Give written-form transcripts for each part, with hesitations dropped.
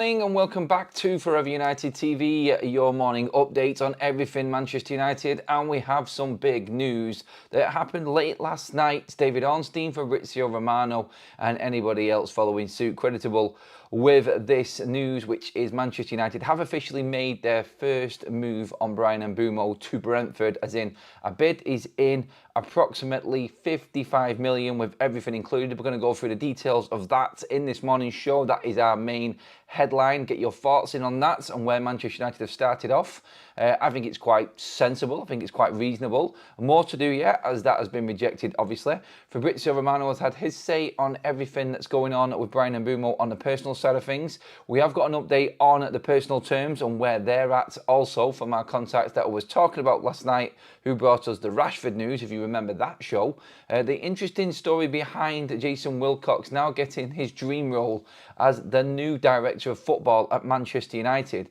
Morning and welcome back to Forever United TV, your morning update on everything Manchester United, and we have some big news that happened late last night. David Ornstein, Fabrizio Romano and anybody else following suit creditable with this news, which is Manchester United have officially made their first move on Bryan Mbeumo to Brentford, as in a bid is in approximately 55 million with everything included. We're going to go through the details of that in this morning's show. That is our main headline. Get your thoughts in on that and where Manchester United have started off. I think it's quite sensible. I think it's quite reasonable. More to do yet, as that has been rejected, obviously. Fabrizio Romano has had his say on everything that's going on with Bryan Mbeumo on the personal side of things. We have got an update on the personal terms and where they're at, also from our contacts that I was talking about last night, who brought us the Rashford news, if you remember that show. The interesting story behind Jason Wilcox now getting his dream role as the new director of football at Manchester United.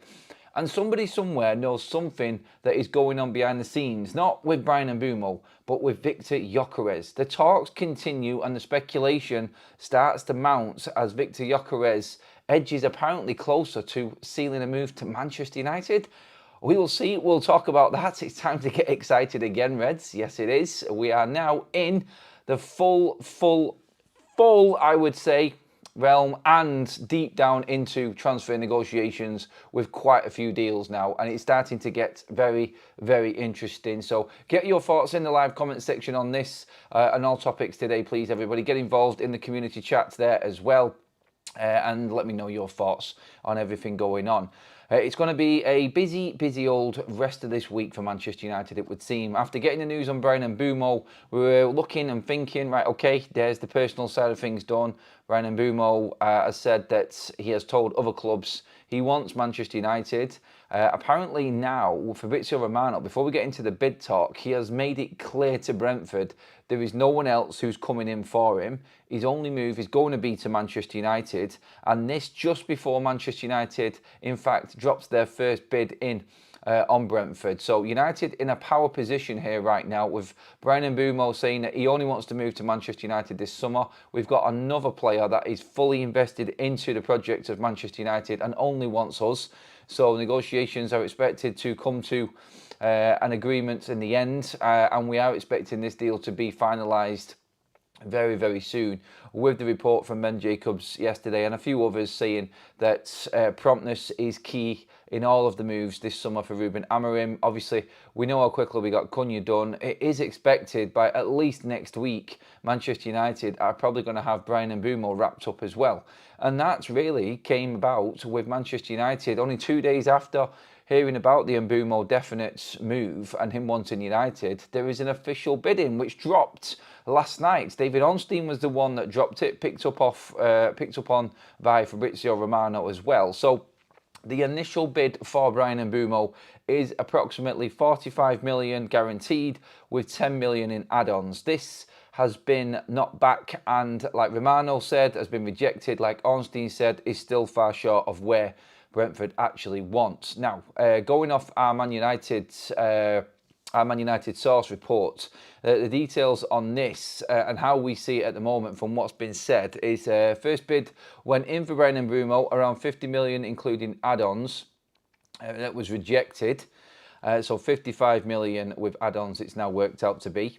And somebody somewhere knows something that is going on behind the scenes, not with Bryan Mbeumo, but with Victor Gyökeres. The talks continue and the speculation starts to mount as Victor Gyökeres edges apparently closer to sealing a move to Manchester United. We will see. We'll talk about that. It's time to get excited again, Reds. Yes, it is. We are now in the full, I would say, realm and deep down into transfer negotiations with quite a few deals now, and it's starting to get very, very interesting. So get your thoughts in the live comment section on this and all topics today, please, everybody. Get involved in the community chats there as well, and let me know your thoughts on everything going on. It's going to be a busy old rest of this week for Manchester United, it would seem. After getting the news on Bryan Mbeumo, we were looking and thinking, right, okay, there's the personal side of things done. Bryan Mbeumo has said that he has told other clubs he wants Manchester United. Apparently now, Fabrizio Romano, before we get into the bid talk, he has made it clear to Brentford there is no one else who's coming in for him. His only move is going to be to Manchester United, and this just before Manchester United, in fact, drops their first bid in on Brentford. So United in a power position here right now, with Bryan Mbeumo saying that he only wants to move to Manchester United this summer. We've got another player that is fully invested into the project of Manchester United and only wants us. So negotiations are expected to come to an agreement in the end, and we are expecting this deal to be finalised very, very soon, with the report from Ben Jacobs yesterday and a few others saying that promptness is key in all of the moves this summer for Ruben Amorim. Obviously, we know how quickly we got Cunha done. It is expected by at least next week, Manchester United are probably going to have Bryan Mbeumo wrapped up as well. And that really came about with Manchester United only 2 days after hearing about the Mbeumo definite move and him wanting United. There is an official bidding which dropped last night. David Ornstein was the one that dropped it, picked up on by Fabrizio Romano as well. So the initial bid for Bryan Mbeumo is approximately 45 million guaranteed with 10 million in add-ons. This has been knocked back and, like Romano said, has been rejected. Like Ornstein said, is still far short of where Brentford actually wants. Now, going off our Man United source report, the details on this and how we see it at the moment from what's been said is first bid went in for Bryan Mbeumo around 50 million, including add-ons. That was rejected. So 55 million with add-ons it's now worked out to be.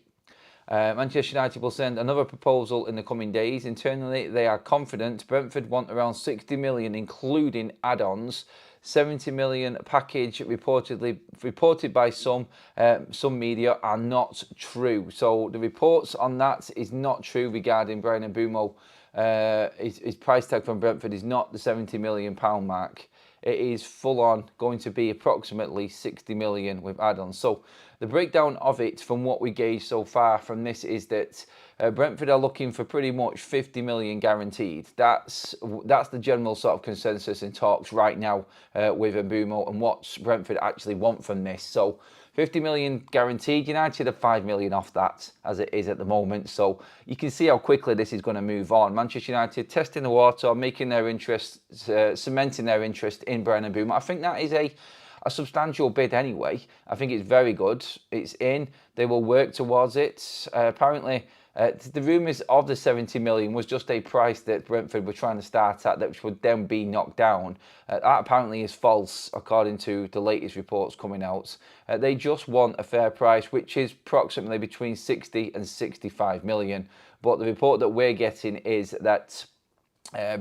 Manchester United will send another proposal in the coming days. Internally, they are confident Brentford want around 60 million, including add-ons. 70 million package reported by some media are not true. So the reports on that is not true regarding Bryan Mbeumo. His price tag from Brentford is not the 70 million pound mark. It is full on going to be approximately 60 million with add-ons. So the breakdown of it from what we gauge so far from this is that Brentford are looking for pretty much 50 million guaranteed. That's the general sort of consensus in talks right now with Mbeumo and what Brentford actually want from this. So 50 million guaranteed. United are 5 million off that as it is at the moment. So you can see how quickly this is going to move on. Manchester United testing the water, making their interest, cementing their interest in Bryan Mbeumo. I think that is a substantial bid anyway. I think it's very good. It's in. They will work towards it. Apparently, The rumours of the 70 million was just a price that Brentford were trying to start at, which would then be knocked down. That apparently is false, according to the latest reports coming out. They just want a fair price, which is approximately between 60 and 65 million. But the report that we're getting is that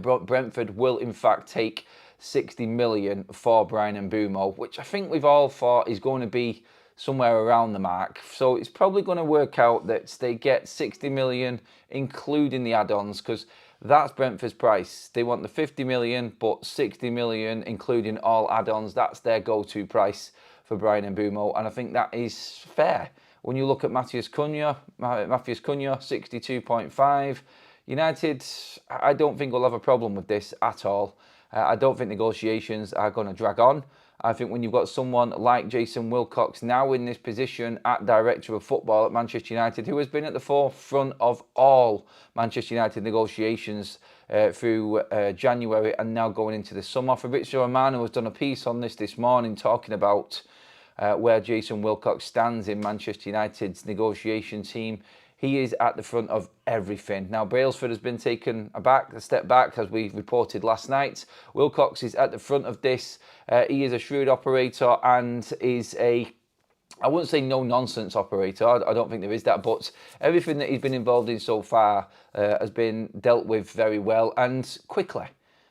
Brentford will in fact take 60 million for Bryan Mbeumo, which I think we've all thought is going to be somewhere around the mark. So it's probably going to work out that they get 60 million including the add-ons, because that's Brentford's price. They want the 50 million, but 60 million including all add-ons. That's their go-to price for Bryan Mbeumo, and I think that is fair. When you look at Matheus Cunha, 62.5. United, I don't think we'll have a problem with this at all. I don't think negotiations are going to drag on. I think when you've got someone like Jason Wilcox now in this position at Director of Football at Manchester United, who has been at the forefront of all Manchester United negotiations through January and now going into the summer. Fabrizio Romano has done a piece on this morning talking about where Jason Wilcox stands in Manchester United's negotiation team. He is at the front of everything. Now, Brailsford has been taken a step back, as we reported last night. Wilcox is at the front of this. He is a shrewd operator and is I wouldn't say no-nonsense operator. I don't think there is that, but everything that he's been involved in so far has been dealt with very well and quickly.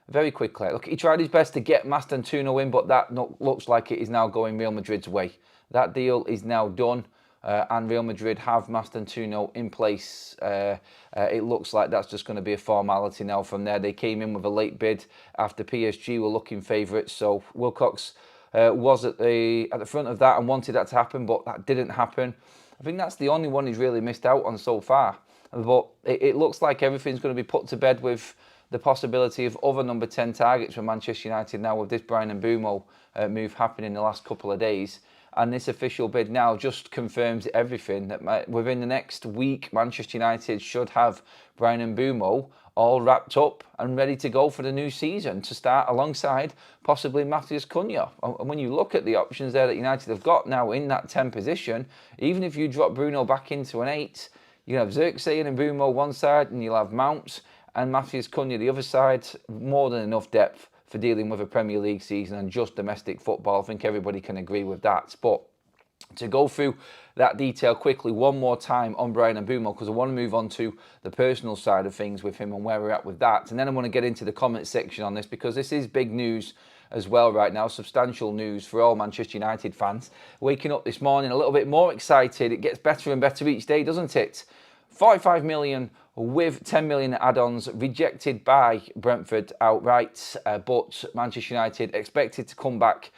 Very quickly. Look, he tried his best to get Mastantuono in, but that looks like it is now going Real Madrid's way. That deal is now done. And Real Madrid have Mastantuono in place. It looks like that's just going to be a formality now from there. They came in with a late bid after PSG were looking favourites. So Wilcox was at the front of that and wanted that to happen, but that didn't happen. I think that's the only one he's really missed out on so far. But it looks like everything's going to be put to bed with the possibility of other number 10 targets for Manchester United now, with this Bryan Mbeumo move happening in the last couple of days. And this official bid now just confirms everything, that within the next week, Manchester United should have Bryan Mbeumo all wrapped up and ready to go for the new season to start alongside possibly Matheus Cunha. And when you look at the options there that United have got now in that 10 position, even if you drop Bruno back into an 8, you have Gyökeres and Mbeumo one side, and you'll have Mount and Matheus Cunha the other side. More than enough depth for dealing with a Premier League season and just domestic football. I think everybody can agree with that. But to go through that detail quickly one more time on Bryan Mbeumo, because I want to move on to the personal side of things with him and where we're at with that. And then I want to get into the comment section on this, because this is big news as well right now. Substantial news for all Manchester United fans. Waking up this morning a little bit more excited. It gets better and better each day, doesn't it? 45 million with 10 million add-ons rejected by Brentford outright, but Manchester United expected to come back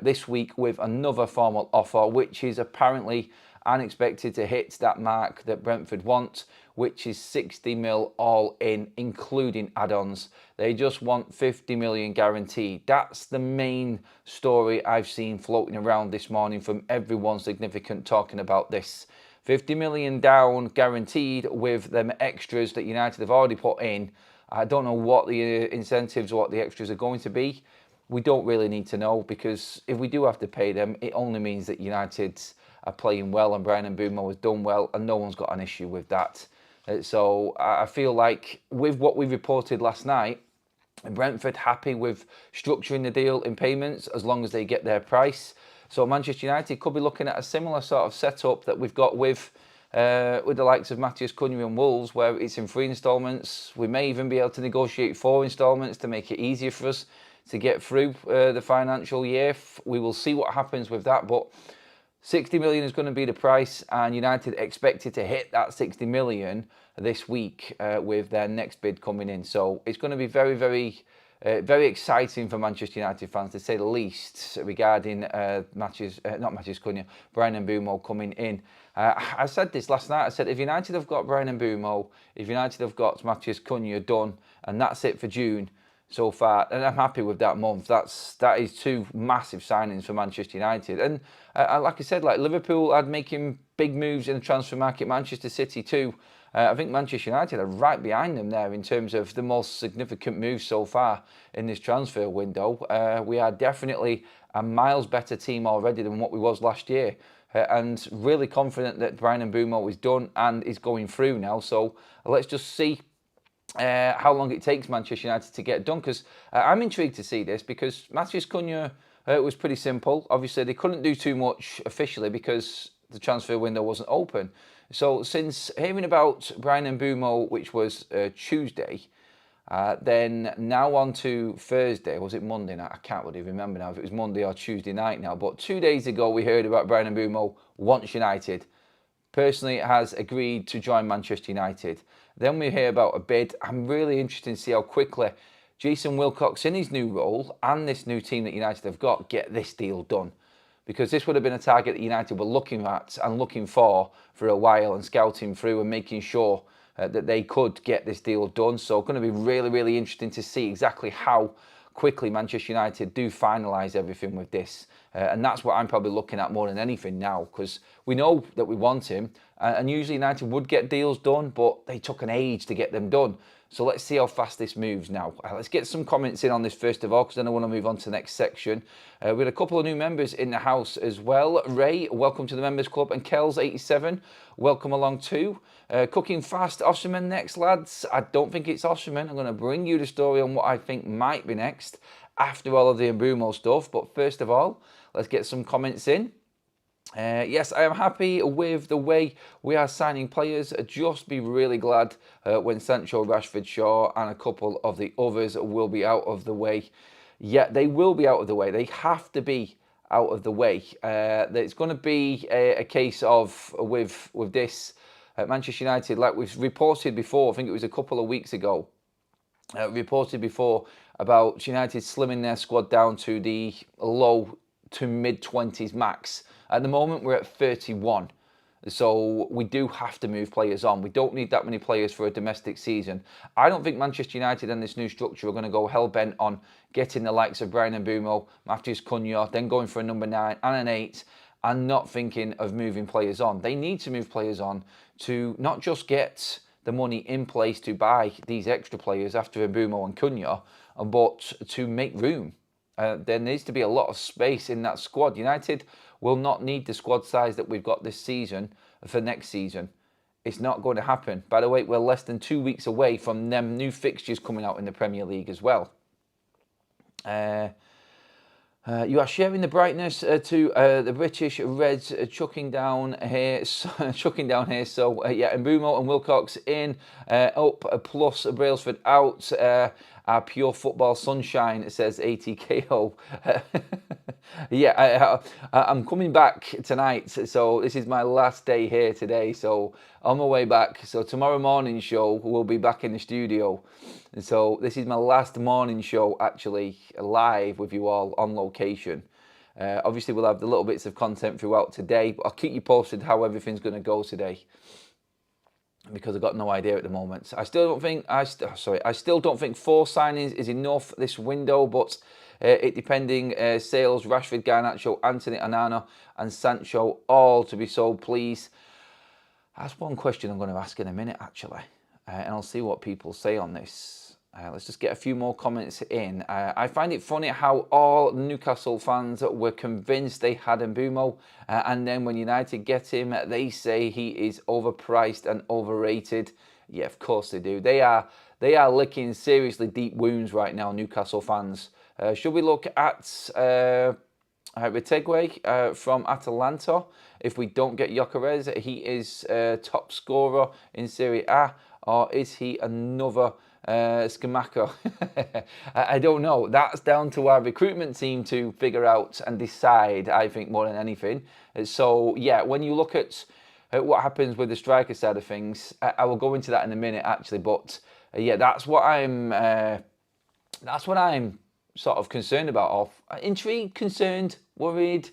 this week with another formal offer, which is apparently unexpected to hit that mark that Brentford want, which is 60 mil all in, including add-ons. They just want 50 million guaranteed. That's the main story I've seen floating around this morning from everyone significant talking about this. 50 million down guaranteed with them extras that United have already put in. I don't know what the incentives or what the extras are going to be. We don't really need to know, because if we do have to pay them, it only means that United are playing well and Bryan Mbeumo has done well, and no one's got an issue with that. So I feel like with what we reported last night, Brentford happy with structuring the deal in payments as long as they get their price. So Manchester United could be looking at a similar sort of setup that we've got with the likes of Matheus Cunha and Wolves, where it's in 3 instalments. We may even be able to negotiate 4 instalments to make it easier for us to get through the financial year. We will see what happens with that, but 60 million is going to be the price, and United expected to hit that 60 million this week with their next bid coming in. So it's going to be very, very exciting for Manchester United fans, to say the least, regarding not Matheus Cunha, Bryan Mbeumo coming in. I said this last night. I said if United have got Bryan Mbeumo, if United have got Matheus Cunha done, and that's it for June so far, and I'm happy with that month. That is 2 massive signings for Manchester United. And like I said, like Liverpool are making big moves in the transfer market. Manchester City too. I think Manchester United are right behind them there in terms of the most significant moves so far in this transfer window. We are definitely a miles better team already than what we was last year. and really confident that Bryan Mbeumo is done and is going through now. So let's just see how long it takes Manchester United to get done, because I'm intrigued to see this, because Matheus Cunha was pretty simple. Obviously, they couldn't do too much officially because the transfer window wasn't open. So since hearing about Bryan Mbeumo, which was Tuesday, then now on to Thursday, was it Monday night? I can't really remember now if it was Monday or Tuesday night now, but 2 days ago we heard about Bryan Mbeumo wants United. Personally has agreed to join Manchester United. Then we hear about a bid. I'm really interested to see how quickly Jason Wilcox, in his new role and this new team that United have got, get this deal done. Because this would have been a target that United were looking at and looking for a while, and scouting through and making sure that they could get this deal done. So going to be really, really interesting to see exactly how quickly Manchester United do finalise everything with this. And that's what I'm probably looking at more than anything now, because we know that we want him, and usually United would get deals done, but they took an age to get them done. So let's see how fast this moves now. Let's get some comments in on this first of all, because then I want to move on to the next section. We had a couple of new members in the house as well. Ray, welcome to the Members Club, and Kels87, welcome along too. Cooking fast, Osimhen next, lads. I don't think it's Osimhen. I'm going to bring you the story on what I think might be next after all of the Mbeumo stuff. But first of all, let's get some comments in. Yes, I am happy with the way we are signing players. Just be really glad when Sancho, Rashford, Shaw and a couple of the others will be out of the way. Yeah, they will be out of the way. They have to be out of the way. It's going to be a case of, with this, Manchester United, like we've reported before, I think it was a couple of weeks ago, reported before about United slimming their squad down to the low to mid-20s max. At the moment, we're at 31. So we do have to move players on. We don't need that many players for a domestic season. I don't think Manchester United and this new structure are going to go hell-bent on getting the likes of Bryan Mbeumo, Matheus Cunha, then going for a number 9 and an 8, and not thinking of moving players on. They need to move players on to not just get the money in place to buy these extra players after Mbeumo and Cunha, but to make room. There needs to be a lot of space in that squad. United will not need the squad size that we've got this season for next season. It's not going to happen. By the way, we're less than 2 weeks away from them new fixtures coming out in the Premier League as well. You are sharing the brightness to the British Reds chucking down here. So yeah, Mbeumo and Wilcox in, up, plus Brailsford out. Our pure football sunshine, says ATKO. Yeah, I'm coming back tonight, so this is my last day here today. So on my way back, so tomorrow morning show we'll be back in the studio. And so this is my last morning show actually live with you all on location. Obviously we'll have the little bits of content throughout today, but I'll keep you posted how everything's going to go today, because I've got no idea at the moment. I still don't think 4 signings is enough this window, but it depending Sales, Rashford, Garnacho, Anthony, Onana and Sancho all to be sold, please. That's one question I'm going to ask in a minute actually, and I'll see what people say on this. Let's just get a few more comments in. I find it funny how all Newcastle fans were convinced they had Mbeumo, and then when United get him, they say he is overpriced and overrated. Yeah, of course they do. They are licking seriously deep wounds right now, Newcastle fans. Should we look at Retegui from Atalanta? If we don't get Gyökeres, he is top scorer in Serie A, or is he another Scamacca? I don't know. That's down to our recruitment team to figure out and decide, I think, more than anything. So yeah, when you look at what happens with the striker side of things, I will go into that in a minute actually, but yeah, that's what I'm sort of concerned about. Intrigued, concerned, worried.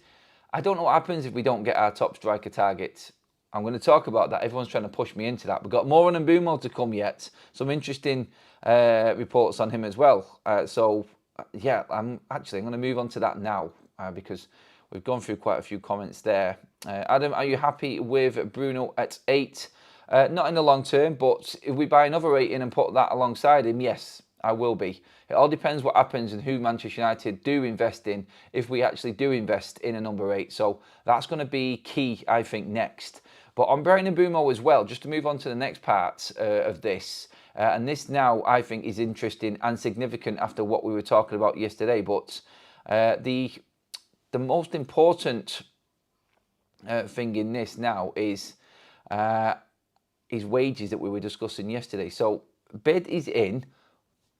I don't know what happens if we don't get our top striker target. I'm going to talk about that. Everyone's trying to push me into that. We've got more on Mbeumo to come yet. Some interesting reports on him as well. So, yeah, I'm going to move on to that now because we've gone through quite a few comments there. Adam, are you happy with Bruno at 8? Not in the long term, but if we buy another 8 in and put that alongside him, yes. I will be. It all depends what happens and who Manchester United do invest in, if we actually do invest in a number 8. So that's going to be key, I think, next. But on Bryan Mbeumo as well, just to move on to the next part of this, and this now I think is interesting and significant after what we were talking about yesterday. But the most important thing in this now is his wages that we were discussing yesterday. So bid is in,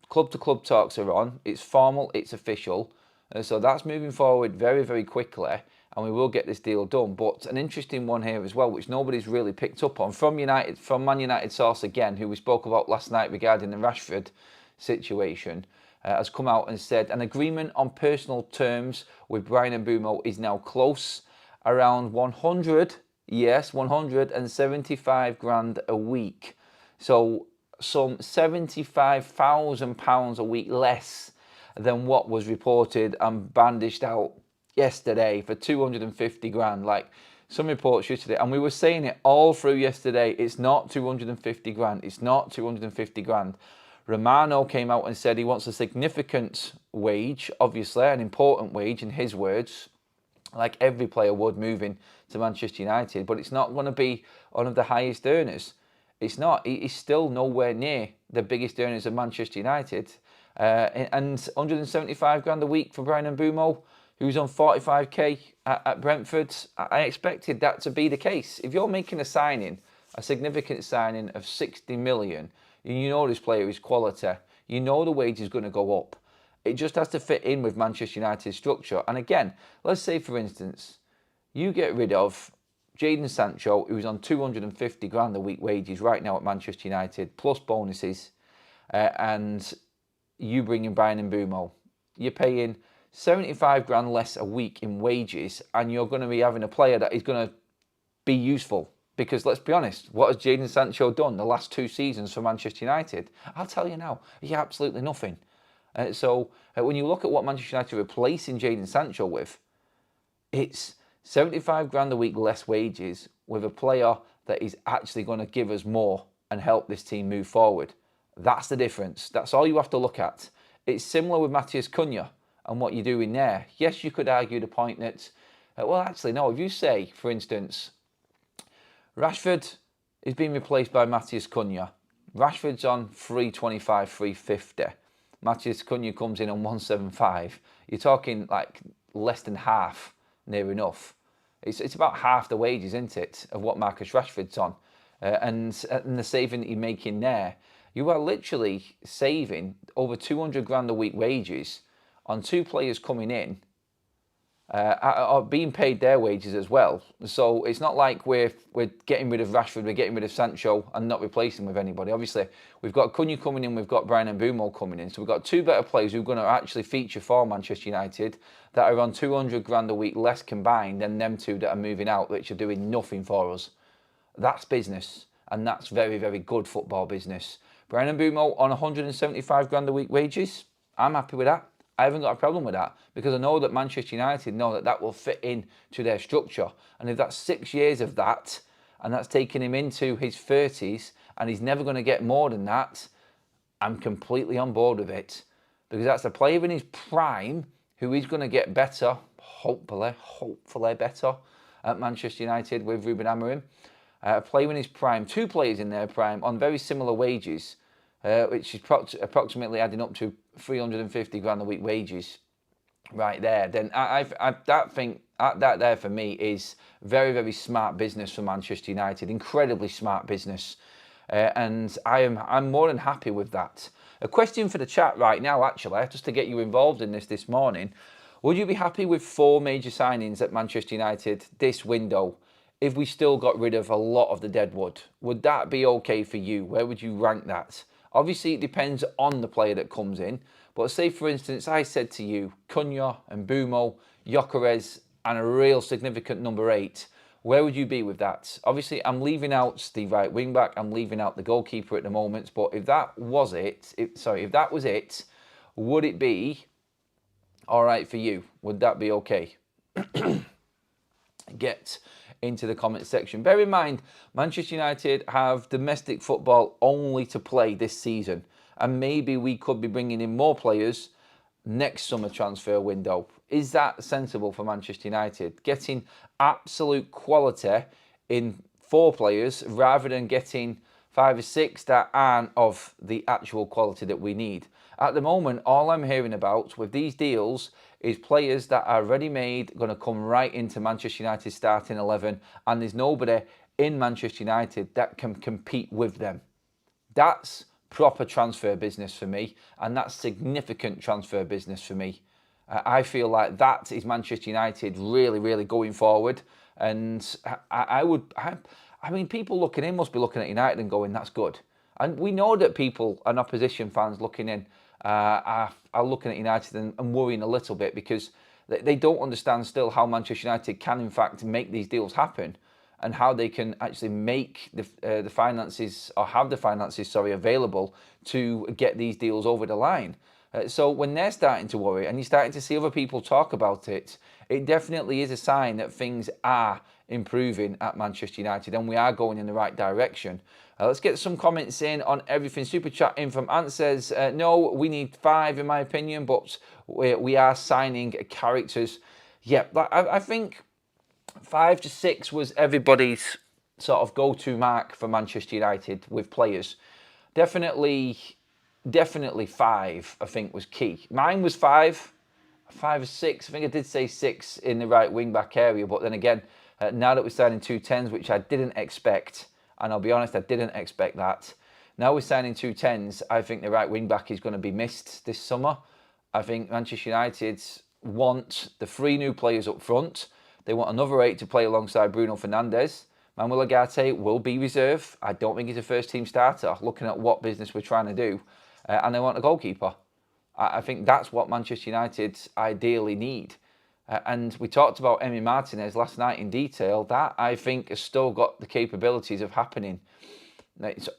club-to-club talks are on, it's formal, it's official. So that's moving forward very, very quickly, and we will get this deal done. But an interesting one here as well, which nobody's really picked up on, from Man United source again, who we spoke about last night regarding the Rashford situation, has come out and said an agreement on personal terms with Bryan Mbeumo is now close, around 100, yes, 175 grand a week. So some £75,000 a week less than what was reported and bandaged out yesterday for 250 grand. Like some reports yesterday, and we were saying it all through yesterday, it's not 250 grand, it's not 250 grand. Romano came out and said he wants a significant wage, obviously an important wage in his words, like every player would moving to Manchester United, but it's not going to be one of the highest earners. It's not. He's still nowhere near the biggest earners of Manchester United. And 175 grand a week for Bryan Mbeumo, who's on 45k at Brentford. I expected that to be the case. If you're making a signing, a significant signing of 60 million, and you know this player is quality, you know the wage is going to go up. It just has to fit in with Manchester United's structure. And again, let's say, for instance, you get rid of Jadon Sancho, who's on 250 grand a week wages right now at Manchester United, plus bonuses, and you bring in Bryan Mbeumo. You're paying 75 grand less a week in wages, and you're going to be having a player that is going to be useful. Because let's be honest, what has Jadon Sancho done the last 2 seasons for Manchester United? I'll tell you now, he absolutely nothing. So when you look at what Manchester United are replacing Jadon Sancho with, it's 75 grand a week less wages with a player that is actually going to give us more and help this team move forward. That's the difference. That's all you have to look at. It's similar with Matheus Cunha and what you're doing there. Yes, you could argue the point that, well, actually, no. If you say, for instance, Rashford is being replaced by Matheus Cunha. Rashford's on 325, 350. Matheus Cunha comes in on 175. You're talking like less than half, near enough. It's about half the wages, isn't it, of what Marcus Rashford's on. And the saving that you're making there, you are literally saving over 200 grand a week wages on 2 players coming in, are being paid their wages as well. So it's not like we're getting rid of Rashford, we're getting rid of Sancho and not replacing with anybody. Obviously, we've got Cunha coming in, we've got Bryan Mbeumo coming in. So we've got 2 better players who are going to actually feature for Manchester United that are on 200 grand a week less combined than them 2 that are moving out, which are doing nothing for us. That's business, and that's very, very good football business. Bryan Mbeumo on 175 grand a week wages, I'm happy with that. I haven't got a problem with that because I know that Manchester United know that that will fit in to their structure. And if that's 6 years of that, and that's taking him into his 30s, and he's never going to get more than that, I'm completely on board with it. Because that's a player in his prime who is going to get better, hopefully better at Manchester United with Ruben Amorim. A player in his prime, 2 players in their prime on very similar wages, which is approximately adding up to 350 grand a week wages right there. Then that there for me is very, very smart business for Manchester United. Incredibly smart business. And I'm more than happy with that. A question for the chat right now, actually, just to get you involved in this morning. Would you be happy with 4 major signings at Manchester United this window if we still got rid of a lot of the deadwood? Would that be okay for you? Where would you rank that? Obviously, it depends on the player that comes in. But say, for instance, I said to you, Cunha and Mbeumo, Gyökeres, and a real significant number 8. Where would you be with that? Obviously, I'm leaving out the right wing back. I'm leaving out the goalkeeper at the moment. But if that was it, if that was it, would it be all right for you? Would that be okay? Get into the comment section. Bear in mind, Manchester United have domestic football only to play this season. and maybe we could be bringing in more players next summer transfer window. Is that sensible for Manchester United? Getting absolute quality in 4 players rather than getting 5 or 6 that aren't of the actual quality that we need. At the moment, all I'm hearing about with these deals is players that are ready-made, going to come right into Manchester United starting 11, and there's nobody in Manchester United that can compete with them. That's proper transfer business for me, and that's significant transfer business for me. I feel like that is Manchester United really, really going forward. And I mean, people looking in must be looking at United and going, that's good. And we know that people and opposition fans looking in are looking at United and worrying a little bit, because they don't understand still how Manchester United can, in fact, make these deals happen, and how they can actually make the finances, or have the finances, sorry, available to get these deals over the line. So when they're starting to worry, and you're starting to see other people talk about it, it definitely is a sign that things are improving at Manchester United, and we are going in the right direction. Let's get some comments in on everything. Super chat in from Ant says, no, we need 5 in my opinion, but we are signing characters. Yeah, I think 5 to 6 was everybody's sort of go-to mark for Manchester United with players. Definitely 5, I think, was key. Mine was 5 or 6. I think I did say 6 in the right wing-back area, but then again, now that we're signing 2 10s, which I didn't expect, and I'll be honest, I didn't expect that. Now we're signing 2 10s, I think the right wing-back is going to be missed this summer. I think Manchester United want the 3 new players up front. They want another 8 to play alongside Bruno Fernandes. Manuel Ugarte will be reserve. I don't think he's a first-team starter, looking at what business we're trying to do. And they want a goalkeeper. I think that's what Manchester United ideally need. And we talked about Emi Martinez last night in detail. That, I think, has still got the capabilities of happening.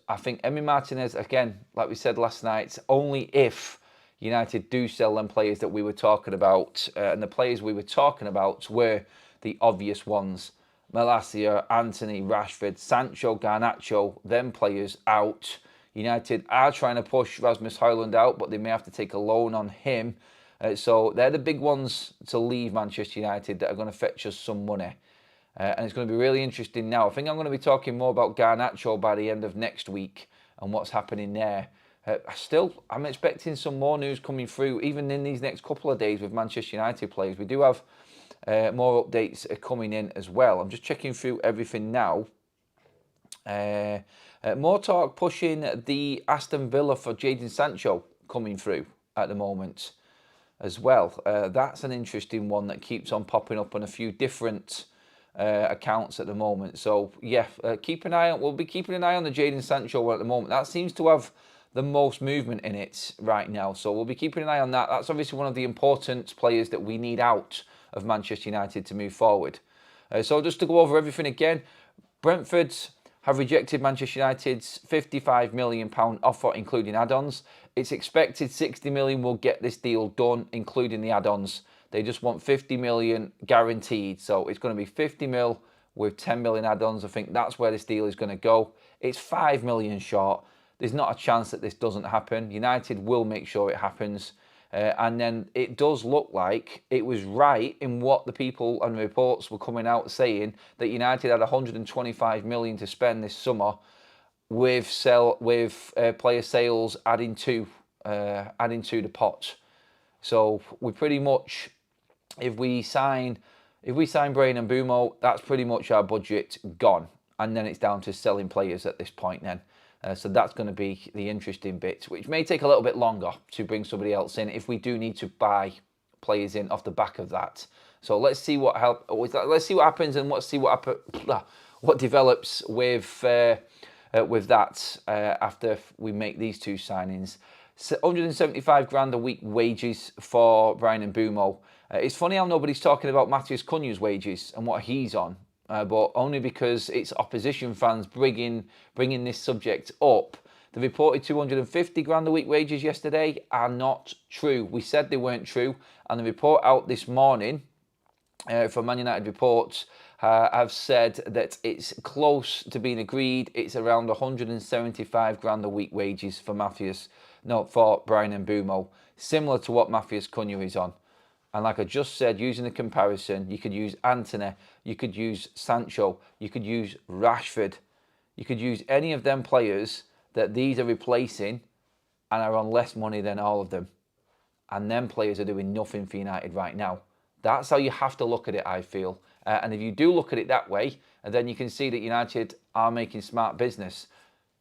I think Emi Martinez, again, like we said last night, only if United do sell them players that we were talking about. And the players we were talking about were the obvious ones. Malacia, Anthony, Rashford, Sancho, Garnacho, them players out. United are trying to push Rasmus Højlund out, but they may have to take a loan on him. So they're the big ones to leave Manchester United that are going to fetch us some money. And it's going to be really interesting now. I think I'm going to be talking more about Garnacho by the end of next week and what's happening there. I'm expecting some more news coming through, even in these next couple of days with Manchester United players. We do have more updates coming in as well. I'm just checking through everything now. More talk pushing the Aston Villa for Jadon Sancho coming through at the moment as well. That's an interesting one that keeps on popping up on a few different accounts at the moment. So yeah, keep an eye on. We'll be keeping an eye on the Jadon Sancho one at the moment. That seems to have the most movement in it right now. So we'll be keeping an eye on that. That's obviously one of the important players that we need out of Manchester United to move forward. So just to go over everything again, Brentford have rejected Manchester United's £55 million offer, including add-ons. It's expected 60 million will get this deal done, including the add-ons. They just want 50 million guaranteed. So it's going to be 50 mil with 10 million add-ons. I think that's where this deal is going to go. It's 5 million short. There's not a chance that this doesn't happen. United will make sure it happens. And then it does look like it was right in what the people and reports were coming out saying, that United had 125 million to spend this summer, with player sales adding to the pot. So we pretty much, if we sign Bryan Mbeumo, that's pretty much our budget gone, and then it's down to selling players at this point then. So that's going to be the interesting bit, which may take a little bit longer to bring somebody else in if we do need to buy players in off the back of that. So let's see what happens, and let's see what develops with that after we make these 2 signings. 175 grand a week wages for Bryan Mbeumo. It's funny how nobody's talking about Matheus Cunha's wages and what he's on. But only because it's opposition fans bringing this subject up. The reported 250 grand a week wages yesterday are not true. We said they weren't true, and the report out this morning from Man United reports have said that it's close to being agreed. It's around 175 grand a week wages for Matheus. no, for Bryan Mbeumo, similar to what Matheus Cunha is on. And like I just said, using the comparison, you could use Antony, you could use Sancho, you could use Rashford, you could use any of them players that these are replacing and are on less money than all of them. And them players are doing nothing for United right now. That's how you have to look at it, I feel. And if you do look at it that way, then you can see that United are making smart business.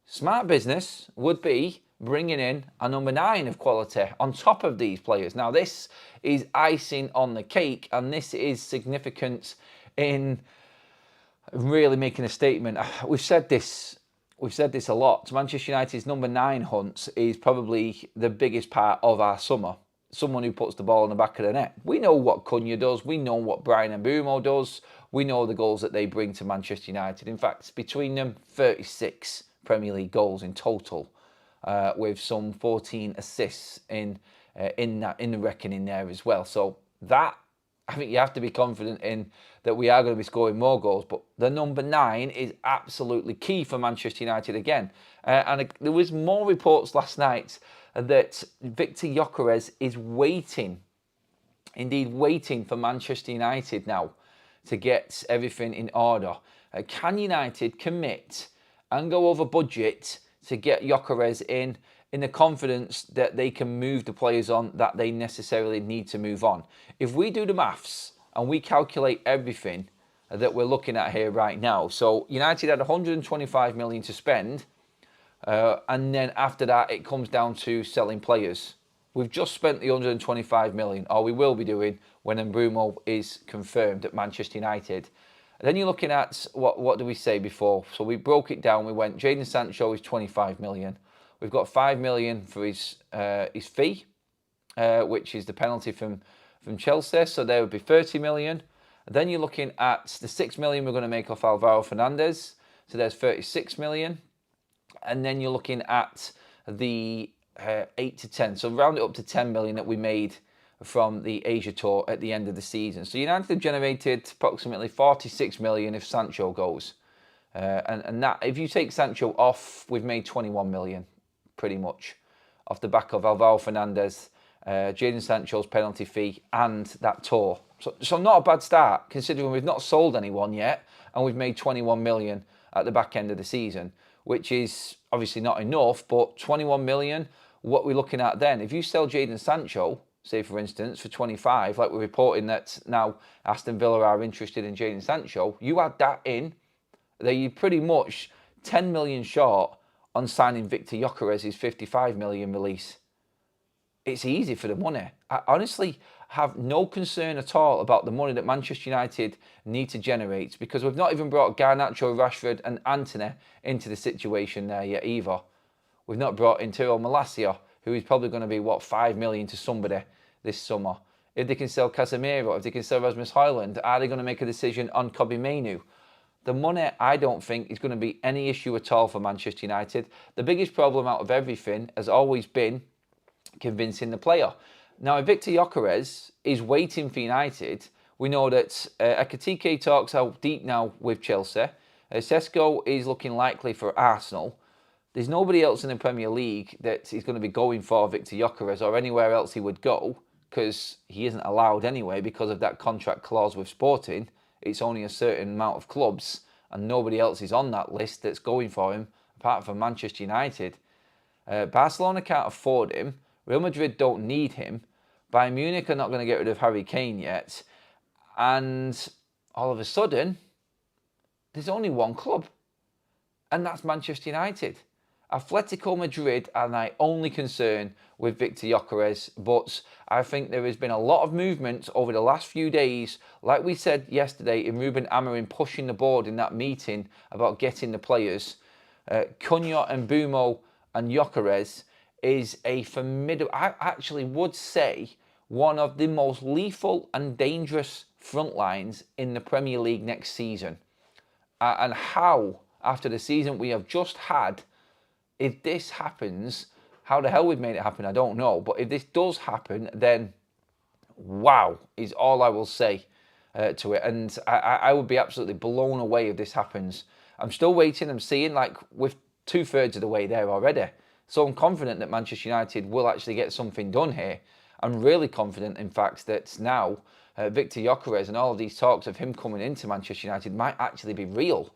Smart business would be bringing in a number 9 of quality on top of these players. Now, this is icing on the cake, and this is significant in really making a statement. We've said this a lot. Manchester United's number 9 hunt is probably the biggest part of our summer. Someone who puts the ball in the back of the net. We know what Cunha does. We know what Bryan Mbeumo does. We know the goals that they bring to Manchester United. In fact, between them, 36 Premier League goals in total, with some 14 assists in the reckoning there as well. So that, I think you have to be confident in that we are going to be scoring more goals. But the number 9 is absolutely key for Manchester United again. And there was more reports last night that Victor Gyökeres is waiting for Manchester United now to get everything in order. Can United commit and go over budget to get Gyökeres in the confidence that they can move the players on that they necessarily need to move on? If we do the maths and we calculate everything that we're looking at here right now, so United had 125 million to spend, and then after that it comes down to selling players. We've just spent the 125 million, or we will be doing when Mbeumo is confirmed at Manchester United. And then you're looking at, what did we say before? So we broke it down. We went, Jadon Sancho is 25 million. We've got 5 million for his fee, which is the penalty from Chelsea. So there would be 30 million. And then you're looking at the 6 million we're going to make off Alvaro Fernandez. So there's 36 million. And then you're looking at the 8 to 10. So round it up to 10 million that we made from the Asia tour at the end of the season. So United have generated approximately 46 million if Sancho goes. And that, if you take Sancho off, we've made 21 million, pretty much, off the back of Alvaro Fernandez, Jadon Sancho's penalty fee, and that tour. So not a bad start, considering we've not sold anyone yet, and we've made 21 million at the back end of the season, which is obviously not enough, but 21 million, what we're looking at then, if you sell Jadon Sancho, say for instance, for 25, like we're reporting that now Aston Villa are interested in Jadon Sancho, you add that in, then you're pretty much 10 million short on signing Victor Gyokeres' 55 million release. It's easy for the money. I honestly have no concern at all about the money that Manchester United need to generate, because we've not even brought Garnacho, Rashford and Antony into the situation there yet either. We've not brought in Tyrell Malacia, who is probably going to be, 5 million to somebody this summer. If they can sell Casemiro, if they can sell Rasmus Højlund, are they going to make a decision on Kobbie Mainoo? The money, I don't think, is going to be any issue at all for Manchester United. The biggest problem out of everything has always been convincing the player. Now, if Victor Gyokeres is waiting for United, we know that Ekitike talks out deep now with Chelsea. Sesko is looking likely for Arsenal. There's nobody else in the Premier League that is going to be going for Victor Gyokeres, or anywhere else he would go, because he isn't allowed anyway because of that contract clause with Sporting. It's only a certain amount of clubs, and nobody else is on that list that's going for him, apart from Manchester United. Barcelona can't afford him. Real Madrid don't need him. Bayern Munich are not going to get rid of Harry Kane yet. And all of a sudden, there's only one club, and that's Manchester United. Atletico Madrid are my only concern with Victor Gyokeres, but I think there has been a lot of movement over the last few days, like we said yesterday, in Ruben Amorim pushing the board in that meeting about getting the players. Cunha and Mbeumo and Gyokeres is a formidable, I actually would say, one of the most lethal and dangerous front lines in the Premier League next season. And how, after the season we have just had, if this happens, how the hell we've made it happen, I don't know. But if this does happen, then wow is all I will say to it. And I would be absolutely blown away if this happens. I'm still waiting. I'm seeing, like, with 2/3 of the way there already. So I'm confident that Manchester United will actually get something done here. I'm really confident, in fact, that now Victor Gyökeres and all of these talks of him coming into Manchester United might actually be real.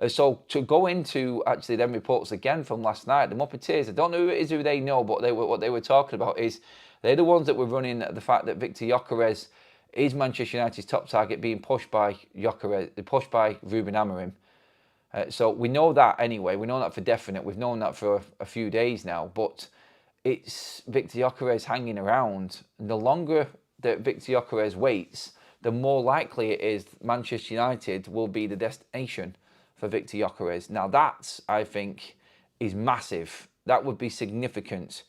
So to go into actually them reports again from last night, the Muppets, I don't know who it is who they know, but what they were talking about is they're the ones that were running the fact that Victor Gyökeres is Manchester United's top target, being pushed by Ruben Amorim. So we know that anyway. We know that for definite. We've known that for a few days now. But it's Victor Gyökeres hanging around. And the longer that Victor Gyökeres waits, the more likely it is Manchester United will be the destination for Victor Gyökeres. Now that, I think, is massive. That would be significant.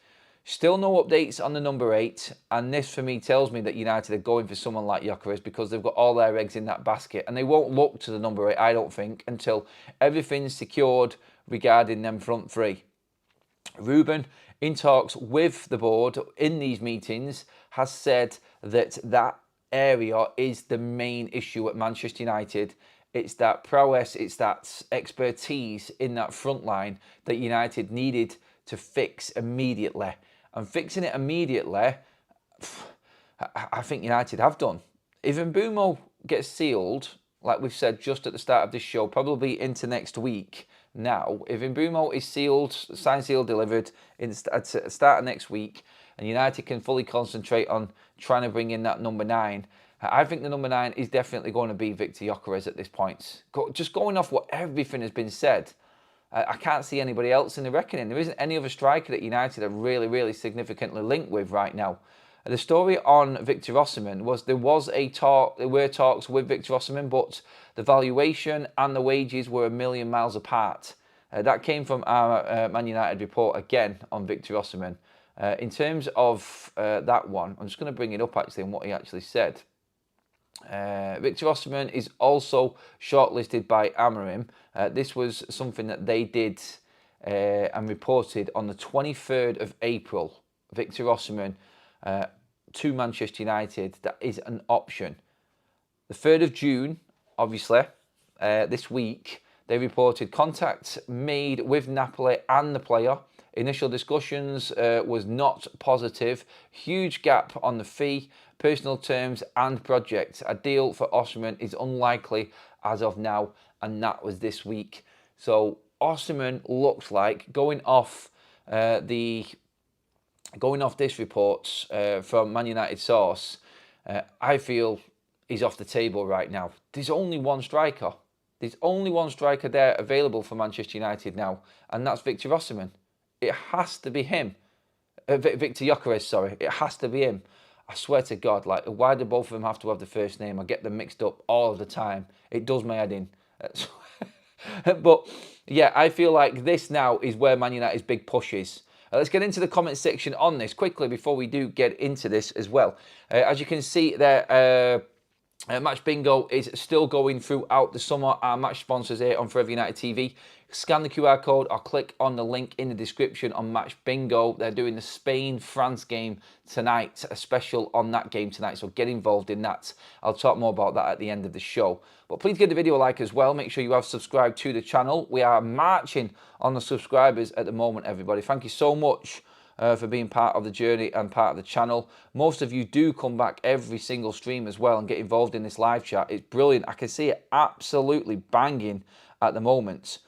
Still no updates on the number 8, and this for me tells me that United are going for someone like Gyökeres because they've got all their eggs in that basket, and they won't look to the number 8, I don't think, until everything's secured regarding them front three. Ruben, in talks with the board in these meetings, has said that that area is the main issue at Manchester United. It's that prowess, it's that expertise in that front line that United needed to fix immediately. And fixing it immediately, I think United have done. If Mbeumo gets sealed, like we've said just at the start of this show, probably into next week now, if Mbeumo is sealed, signed, sealed, delivered at the start of next week, and United can fully concentrate on trying to bring in that number 9, I think the number 9 is definitely going to be Victor Gyökeres at this point. Just going off what everything has been said, I can't see anybody else in the reckoning. There isn't any other striker that United are really, really significantly linked with right now. The story on Victor Osimhen was there were talks with Victor Osimhen, but the valuation and the wages were a million miles apart. That came from our Man United report again on Victor Osimhen. In terms of that one, I'm just going to bring it up actually and what he actually said. Victor Osimhen is also shortlisted by Amorim. This was something that they did and reported on the 23rd of April. Victor Osimhen to Manchester United, that is an option. The 3rd of June, obviously, this week, they reported contact made with Napoli and the player. Initial discussions was not positive. Huge gap on the fee, personal terms and project. A deal for Osimhen is unlikely as of now, and that was this week. So Osimhen looks like, going off this report from Man United source, I feel he's off the table right now. There's only one striker. There's only one striker there available for Manchester United now, and that's Victor Osimhen. It has to be him. Victor Gyökeres, sorry. It has to be him. I swear to God, like, why do both of them have to have the first name? I get them mixed up all of the time. It does my head in. But, yeah, I feel like this now is where Man United's big push is. Let's get into the comment section on this quickly before we do get into this as well. As you can see there, Match Bingo is still going throughout the summer. Our match sponsors here on Forever United TV. Scan the QR code or click on the link in the description on Match Bingo. They're doing the Spain-France game tonight, a special on that game tonight, so get involved in that. I'll talk more about that at the end of the show. But please give the video a like as well. Make sure you have subscribed to the channel. We are marching on the subscribers at the moment, everybody. Thank you so much for being part of the journey and part of the channel. Most of you do come back every single stream as well and get involved in this live chat. It's brilliant. I can see it absolutely banging at the moment.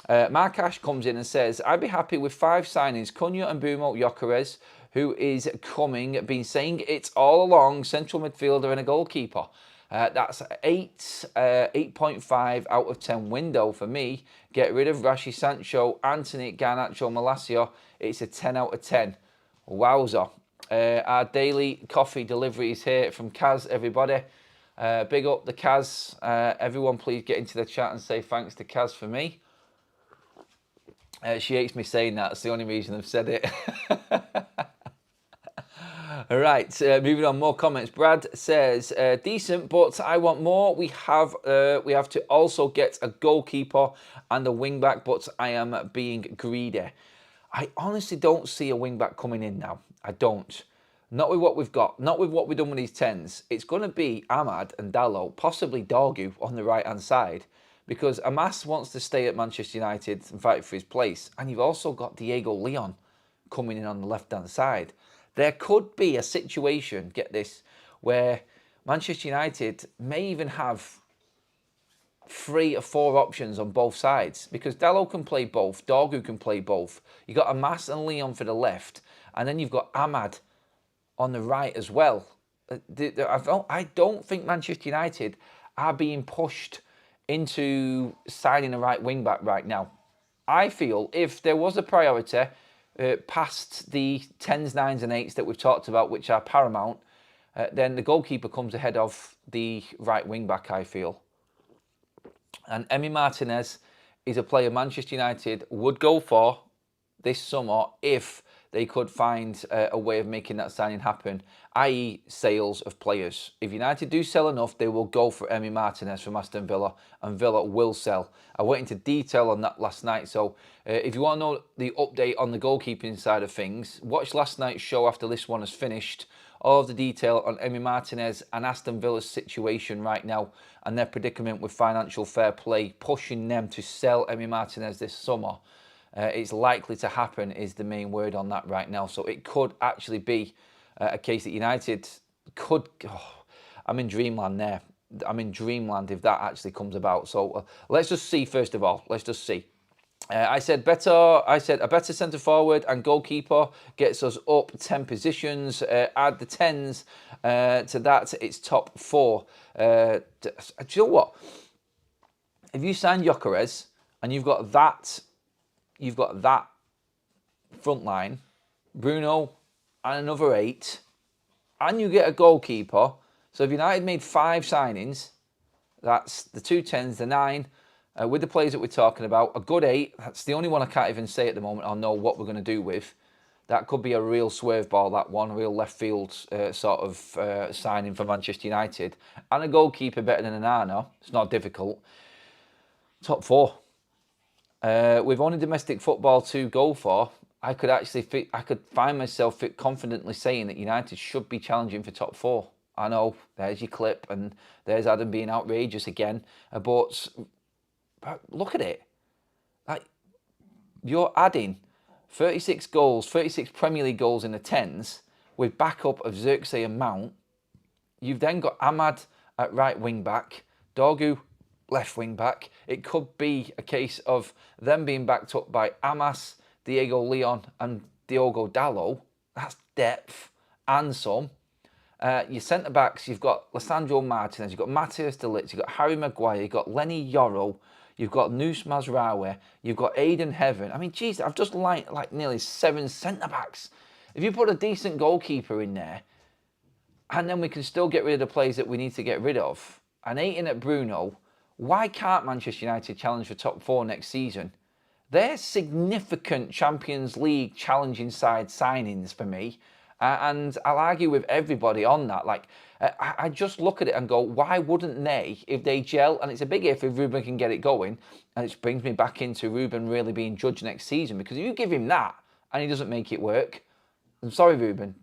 Mark Ash comes in and says, I'd be happy with 5 signings. Cunha and Mbeumo, Gyökeres, who is coming, been saying it all along, central midfielder and a goalkeeper. That's 8.5 out of 10 window for me. Get rid of Rashi, Sancho, Anthony, Garnacho, Malacia. It's a 10 out of 10. Wowza. Our daily coffee delivery is here from Kaz, everybody. Big up the Kaz. Everyone please get into the chat and say thanks to Kaz for me. She hates me saying that. That's the only reason I've said it. All right, moving on, more comments. Brad says, decent, but I want more. We have to also get a goalkeeper and a wing-back, but I am being greedy. I honestly don't see a wing-back coming in now. I don't. Not with what we've got. Not with what we've done with these 10s. It's going to be Ahmad and Dalot, possibly Dorgu on the right-hand side, because Amas wants to stay at Manchester United and fight for his place. And you've also got Diego Leon. coming in on the left-hand side. There could be a situation, get this, where Manchester United may even have 3 or 4 options on both sides, because Dalot can play both, Dorgu can play both. You've got Amas and Leon for the left, and then you've got Ahmad on the right as well. I don't think Manchester United are being pushed into signing a right wing back right now. I feel if there was a priority past the 10s, 9s and 8s that we've talked about, which are paramount, then the goalkeeper comes ahead of the right wing back, I feel. And Emi Martinez is a player Manchester United would go for this summer if they could find a way of making that signing happen, i.e. sales of players. If United do sell enough, they will go for Emi Martinez from Aston Villa, and Villa will sell. I went into detail on that last night, so if you want to know the update on the goalkeeping side of things, watch last night's show after this one has finished. All of the detail on Emi Martinez and Aston Villa's situation right now and their predicament with financial fair play, pushing them to sell Emi Martinez this summer. It's likely to happen is the main word on that right now. So it could actually be a case that United could... Oh, I'm in dreamland there. I'm in dreamland if that actually comes about. So let's just see first of all. Let's just see. I said a better centre forward and goalkeeper gets us up 10 positions. Add the 10s to that, it's top 4. Do you know what? If you sign Gyökeres and you've got that front line, Bruno and another 8, and you get a goalkeeper. So if United made 5 signings, that's the 2 10s, the 9. With the players that we're talking about, a good 8, that's the only one I can't even say at the moment or know what we're going to do with. That could be a real swerve ball, that one, real left field sort of signing for Manchester United. And a goalkeeper better than Onana, it's not difficult. Top 4. With only domestic football to go for, I could find myself confidently saying that United should be challenging for top 4. I know, there's your clip, and there's Adam being outrageous again, but look at it. Like, you're adding 36 goals, 36 Premier League goals in the 10s with backup of Xerxes and Mount. You've then got Ahmad at right wing back, Dorgu left wing back. It could be a case of them being backed up by Amas, Diego Leon and Diogo Dalot. That's depth and some. Your centre-backs, you've got Lisandro Martinez, you've got Matthias de Ligt, you've got Harry Maguire, you've got Lenny Yoro, you've got Nus Mazraoui, you've got Aiden Heaven. I mean, geez, I've just like nearly 7 centre-backs. If you put a decent goalkeeper in there, and then we can still get rid of the players that we need to get rid of, and 8 in at Bruno, why can't Manchester United challenge for top 4 next season? They're significant Champions League challenging side signings for me. And I'll argue with everybody on that. Like, I just look at it and go, why wouldn't they, if they gel, and it's a big if Ruben can get it going, and it brings me back into Ruben really being judged next season, because if you give him that and he doesn't make it work, I'm sorry, Ruben,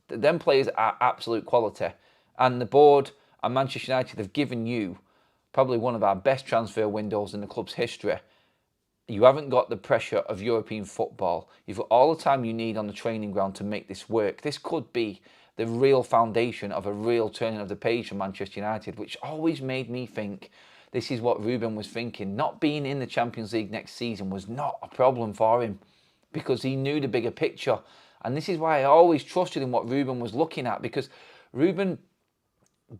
them players are absolute quality. And the board and Manchester United have given you probably one of our best transfer windows in the club's history. You haven't got the pressure of European football. You've got all the time you need on the training ground to make this work. This could be the real foundation of a real turning of the page for Manchester United, which always made me think this is what Ruben was thinking. Not being in the Champions League next season was not a problem for him, because he knew the bigger picture. And this is why I always trusted in what Ruben was looking at, because Ruben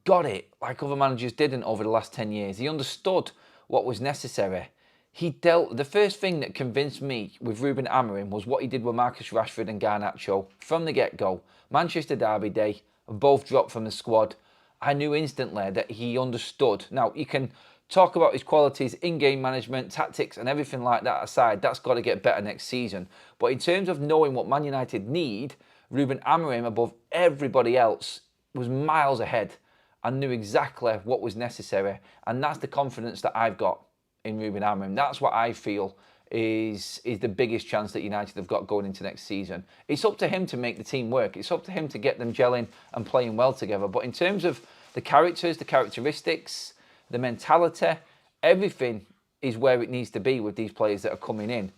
got it like other managers didn't over the last 10 years. He understood what was necessary. The first thing that convinced me with Ruben Amorim was what he did with Marcus Rashford and Garnacho from the get-go. Manchester Derby day, both dropped from the squad. I knew instantly that he understood. Now, you can talk about his qualities, in-game management, tactics and everything like that aside. That's got to get better next season. But in terms of knowing what Man United need, Ruben Amorim, above everybody else, was miles ahead and knew exactly what was necessary. And that's the confidence that I've got in Ruben Amorim. That's what I feel is the biggest chance that United have got going into next season. It's up to him to make the team work. It's up to him to get them gelling and playing well together. But in terms of the characters, the characteristics, the mentality, everything is where it needs to be with these players that are coming in.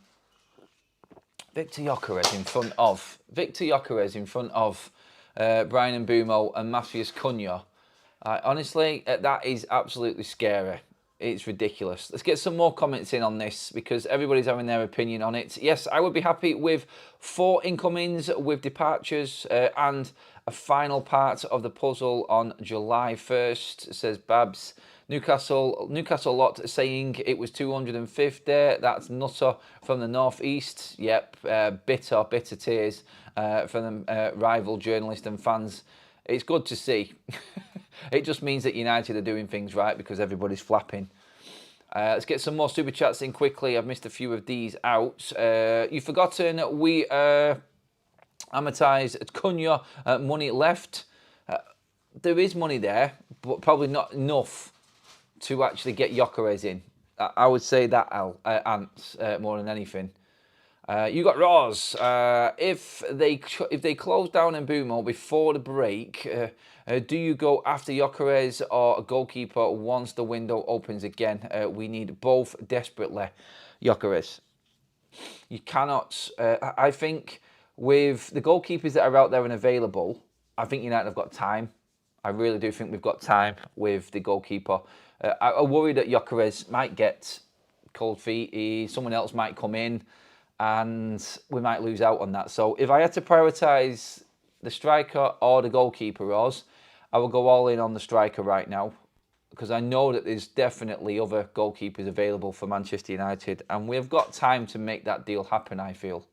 Victor Gyokeres in front of Bryan Mbeumo and Matheus Cunha. Honestly, that is absolutely scary. It's ridiculous. Let's get some more comments in on this because everybody's having their opinion on it. Yes, I would be happy with 4 incomings with departures and a final part of the puzzle on July 1st, says Babs. Newcastle lot saying it was 250. That's Nutter from the northeast. Yep, bitter tears from the rival journalists and fans. It's good to see. It just means that United are doing things right because everybody's flapping. Let's get some more super chats in quickly. I've missed a few of these out. You've forgotten we amortised Cunha money left. There is money there, but probably not enough to actually get Gyökeres in. I would say that, Ants, more than anything. You got Roz. If they close down Mbeumo before the break, do you go after Gyökeres or a goalkeeper once the window opens again? We need both desperately. Gyökeres. You cannot. I think with the goalkeepers that are out there and available, I think United have got time. I really do think we've got time with the goalkeeper. I worry that Gyökeres might get cold feet. Someone else might come in and we might lose out on that. So if I had to prioritise the striker or the goalkeeper, Roz, I would go all in on the striker right now because I know that there's definitely other goalkeepers available for Manchester United and we've got time to make that deal happen, I feel.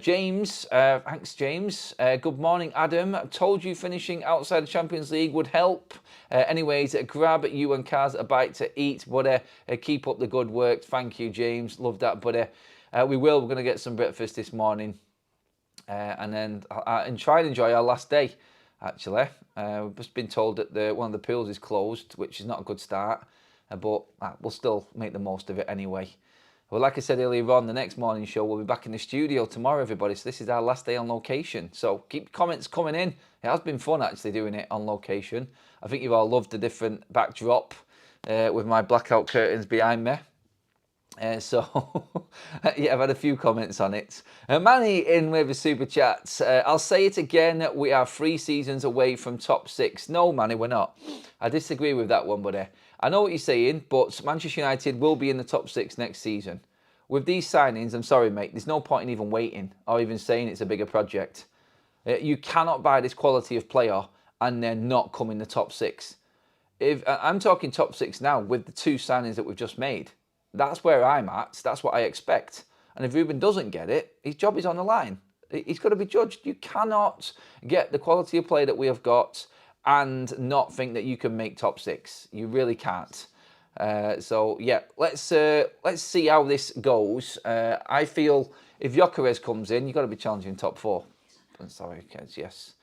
James, thanks James. Good morning, Adam. Told you finishing outside the Champions League would help. Anyways, grab you and Kaz a bite to eat, buddy. Keep up the good work. Thank you, James. Love that, buddy. We're going to get some breakfast this morning. And then try and enjoy our last day, actually. We've just been told that one of the pools is closed, which is not a good start. But we'll still make the most of it anyway. Well, like I said earlier on, the next morning show, we'll be back in the studio tomorrow, everybody. So this is our last day on location. So keep comments coming in. It has been fun, actually, doing it on location. I think you've all loved the different backdrop with my blackout curtains behind me. So, yeah, I've had a few comments on it. Manny in with a super chat. I'll say it again, we are 3 seasons away from top 6. No, Manny, we're not. I disagree with that one, buddy. I know what you're saying, but Manchester United will be in the top 6 next season. With these signings, I'm sorry, mate, there's no point in even waiting or even saying it's a bigger project. You cannot buy this quality of player and then not come in the top 6. If I'm talking top 6 now with the 2 signings that we've just made. That's where I'm at. That's what I expect. And if Ruben doesn't get it, his job is on the line. He's got to be judged. You cannot get the quality of play that we have got and not think that you can make top 6. You really can't. So yeah, let's see how this goes. I feel if Gyökeres comes in, you've got to be challenging top 4. Sorry, kids. Yes.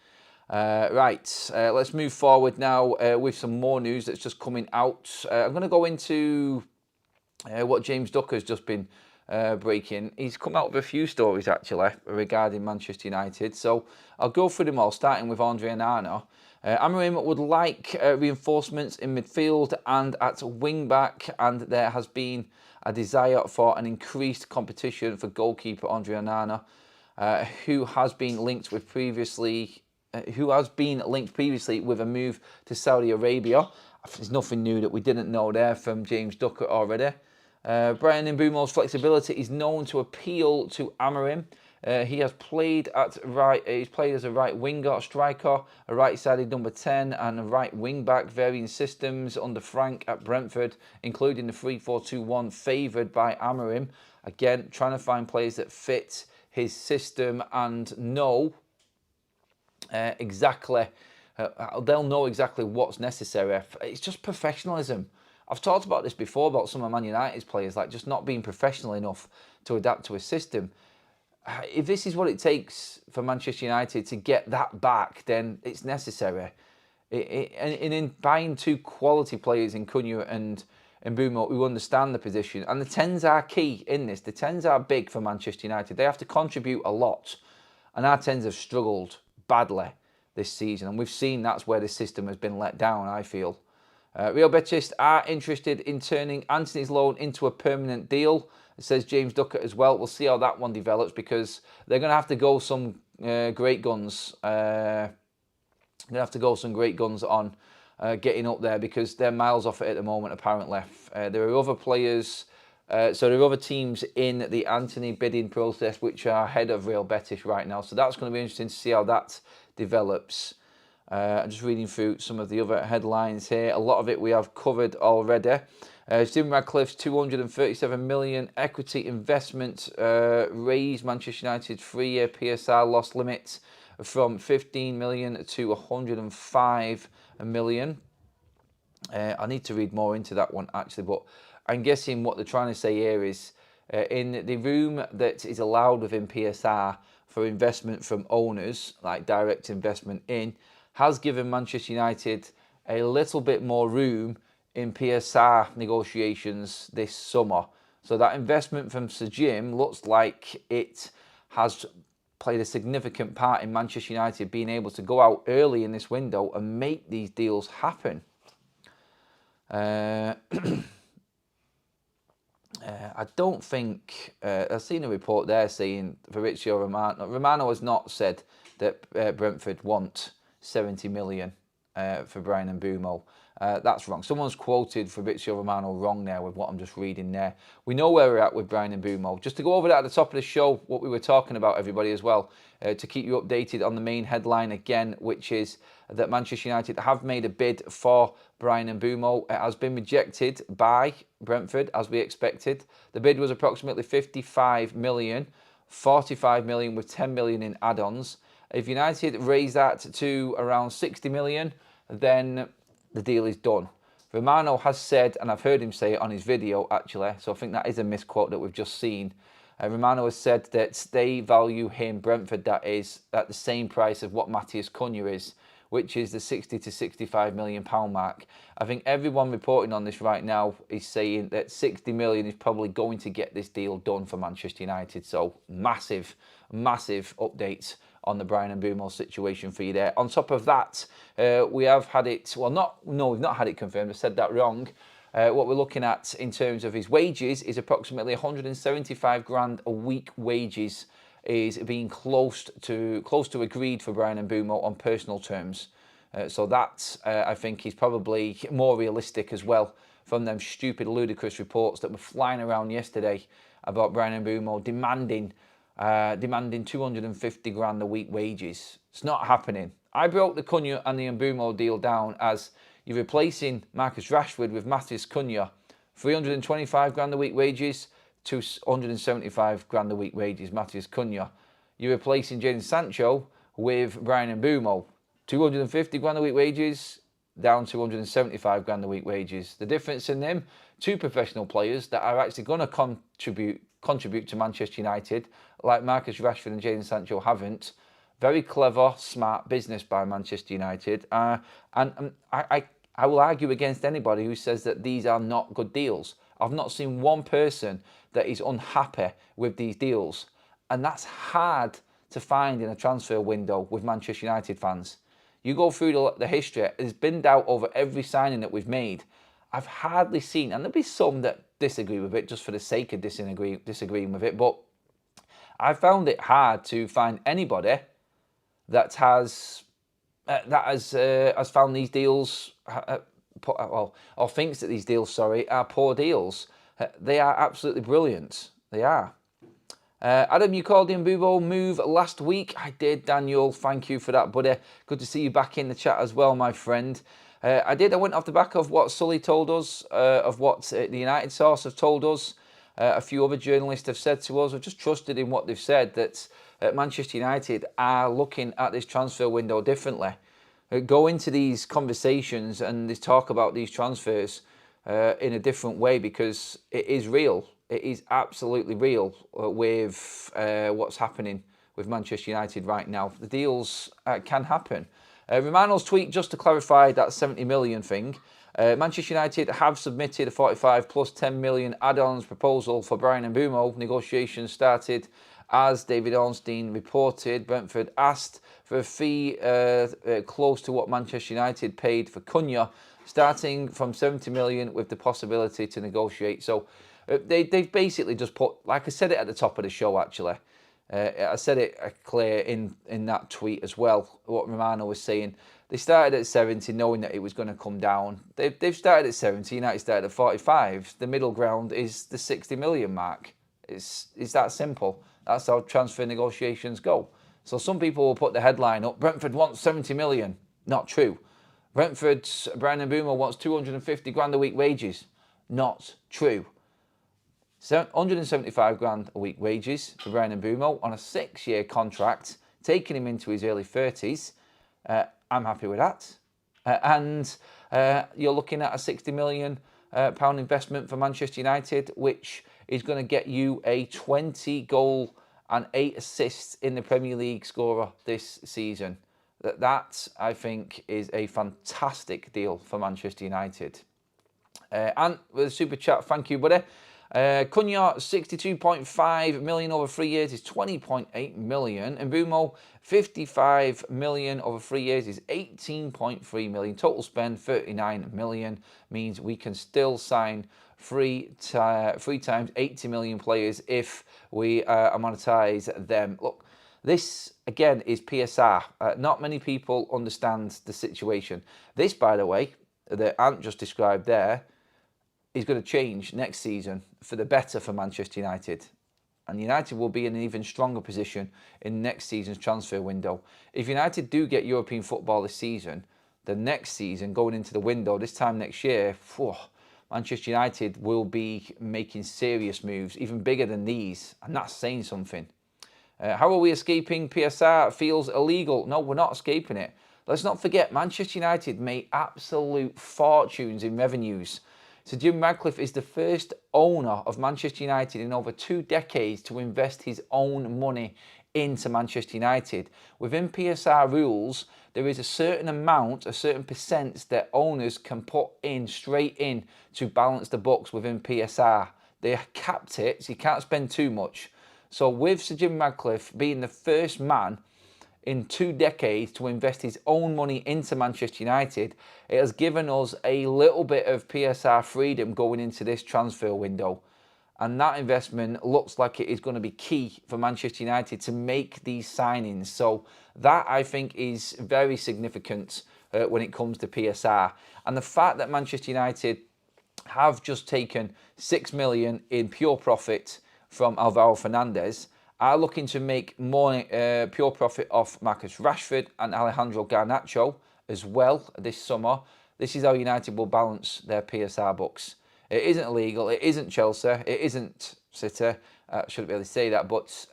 Right. Let's move forward now with some more news that's just coming out. I'm going to go into what James Ducker's just been breaking. He's come out with a few stories actually regarding Manchester United. So I'll go through them all, starting with Andre Onana. Amorim would like reinforcements in midfield and at wing back, and there has been a desire for an increased competition for goalkeeper Andre Onana, who has been linked previously with a move to Saudi Arabia. There's nothing new that we didn't know there from James Ducker already. Bryan Mbeumo's flexibility is known to appeal to Amorim. He has played as a right winger, a striker, a right-sided number 10 and a right wing-back, varying systems under Frank at Brentford, including the 3-4-2-1 favoured by Amorim. Again, trying to find players that fit his system and know exactly, they'll know exactly what's necessary. It's just professionalism. I've talked about this before about some of Man United's players, like just not being professional enough to adapt to a system. If this is what it takes for Manchester United to get that back, then it's necessary. And in buying 2 quality players in Cunha and Mbeumo who understand the position, and the 10s are key in this. The 10s are big for Manchester United. They have to contribute a lot, and our 10s have struggled badly this season, and we've seen that's where the system has been let down, I feel. Real Betis are interested in turning Antony's loan into a permanent deal. It says James Duckett as well. We'll see how that one develops, because they're going to have to go some great guns. They're going to have to go some great guns on getting up there, because they're miles off it at the moment, apparently. There are other players, so there are other teams in the Anthony bidding process which are ahead of Real Betis right now. So that's going to be interesting to see how that develops. I'm just reading through some of the other headlines here. A lot of it we have covered already. Stephen Radcliffe's 237 million equity investment raised Manchester United's 3-year PSR loss limit from 15 million to 105 million. I need to read more into that one actually, but I'm guessing what they're trying to say here is in the room that is allowed within PSR for investment from owners, like direct investment in, has given Manchester United a little bit more room in PSR negotiations this summer. So that investment from Sir Jim looks like it has played a significant part in Manchester United being able to go out early in this window and make these deals happen. I don't think... I've seen a report there saying Fabrizio Romano has not said that Brentford want 70 million for Bryan Mbeumo. That's wrong. Someone's quoted Fabrizio Romano wrong there with what I'm just reading there. We know where we're at with Bryan Mbeumo. Just to go over that at the top of the show, what we were talking about, everybody, as well, to keep you updated on the main headline again, which is that Manchester United have made a bid for Bryan Mbeumo. It has been rejected by Brentford, as we expected. The bid was approximately 55 million, 45 million with 10 million in add-ons. If United raise that to around 60 million, then the deal is done. Romano has said, and I've heard him say it on his video actually, so I think that is a misquote that we've just seen. Romano has said that they value him, Brentford that is, at the same price of what Matheus Cunha is, which is the 60 to 65 million pound mark. I think everyone reporting on this right now is saying that 60 million is probably going to get this deal done for Manchester United. So massive, massive updates on the Bryan Mbeumo situation for you there. On top of that, we have had it, well, we've not had it confirmed, I said that wrong. What we're looking at in terms of his wages is approximately 175 grand a week wages is being close to agreed for Bryan Mbeumo on personal terms. So that, I think, is probably more realistic as well from them stupid, ludicrous reports that were flying around yesterday about Bryan Mbeumo demanding 250 grand a week wages. It's not happening. I broke the Cunha and the Mbeumo deal down as you're replacing Marcus Rashford with Matheus Cunha, 325 grand a week wages, 275 grand a week wages, Matheus Cunha. You're replacing Jadon Sancho with Bryan Mbeumo, 250 grand a week wages, down to 175 grand a week wages. The difference in them, two professional players that are actually going to contribute to Manchester United, like Marcus Rashford and Jadon Sancho haven't. Very clever, smart business by Manchester United. And I will argue against anybody who says that these are not good deals. I've not seen one person that is unhappy with these deals. And that's hard to find in a transfer window with Manchester United fans. You go through the history, there's been doubt over every signing that we've made. I've hardly seen, and there'll be some that disagree with it just for the sake of disagreeing with it, but I found it hard to find anybody that has found these deals, or thinks that these deals, are poor deals. They are absolutely brilliant. They are. Adam, you called the Mbeumo move last week. I did, Daniel. Thank you for that, buddy. Good to see you back in the chat as well, my friend. I went off the back of what Sully told us, of what the United source have told us. A few other journalists have said to us. I've just trusted in what they've said, that Manchester United are looking at this transfer window differently. Go into these conversations and this talk about these transfers in a different way, because it is real. It is absolutely real with what's happening with Manchester United right now. The deals can happen. Romano's tweet, just to clarify that 70 million thing. Manchester United have submitted a 45 plus 10 million add-ons proposal for Bryan Mbeumo. Negotiations started. As David Ornstein reported, Brentford asked for a fee close to what Manchester United paid for Cunha, starting from 70 million with the possibility to negotiate. So They've basically just put, like I said it at the top of the show actually, I said it clear in that tweet as well, what Romano was saying. They started at 70 knowing that it was going to come down. They've started at 70, United started at 45. The middle ground is the 60 million mark. It's that simple. That's how transfer negotiations go. So some people will put the headline up, Brentford wants 70 million. Not true. Brentford's Bryan Mbeumo wants 250 grand a week wages. Not true. 175 grand a week wages for Bryan Mbeumo on a 6-year contract, taking him into his early 30s. I'm happy with that. And you're looking at a £60 million investment for Manchester United, which is going to get you a 20 goal and 8 assists in the Premier League scorer this season. That I think, is a fantastic deal for Manchester United. And with a super chat, thank you, buddy. Cunha, 62.5 million over 3 years is 20.8 million. And Mbeumo, 55 million over 3 years is 18.3 million. Total spend, 39 million, means we can still sign three times 80 million players if we monetize them. Look, this, again, is PSR. Not many people understand the situation. This, by the way, that Ant just described there, is going to change next season for the better for Manchester United. And United will be in an even stronger position in next season's transfer window. If United do get European football this season, the next season, going into the window, this time next year, Manchester United will be making serious moves, even bigger than these. And that's saying something. How are we escaping PSR? It feels illegal. No, we're not escaping it. Let's not forget, Manchester United made absolute fortunes in revenues. So Jim Radcliffe is the first owner of Manchester United in over 2 decades to invest his own money into Manchester United. Within PSR rules, there is a certain amount, a certain percent that owners can put in straight in to balance the books within PSR. They capped it, so you can't spend too much. So with Sir Jim Radcliffe being the first man in 2 decades to invest his own money into Manchester United, it has given us a little bit of PSR freedom going into this transfer window. And that investment looks like it is going to be key for Manchester United to make these signings. So that, I think, is very significant when it comes to PSR. And the fact that Manchester United have just taken 6 million in pure profit from Alvaro Fernandez, are looking to make more pure profit off Marcus Rashford and Alejandro Garnacho as well this summer. This is how United will balance their PSR books. It isn't illegal, it isn't Chelsea, it isn't City. I shouldn't really say that, but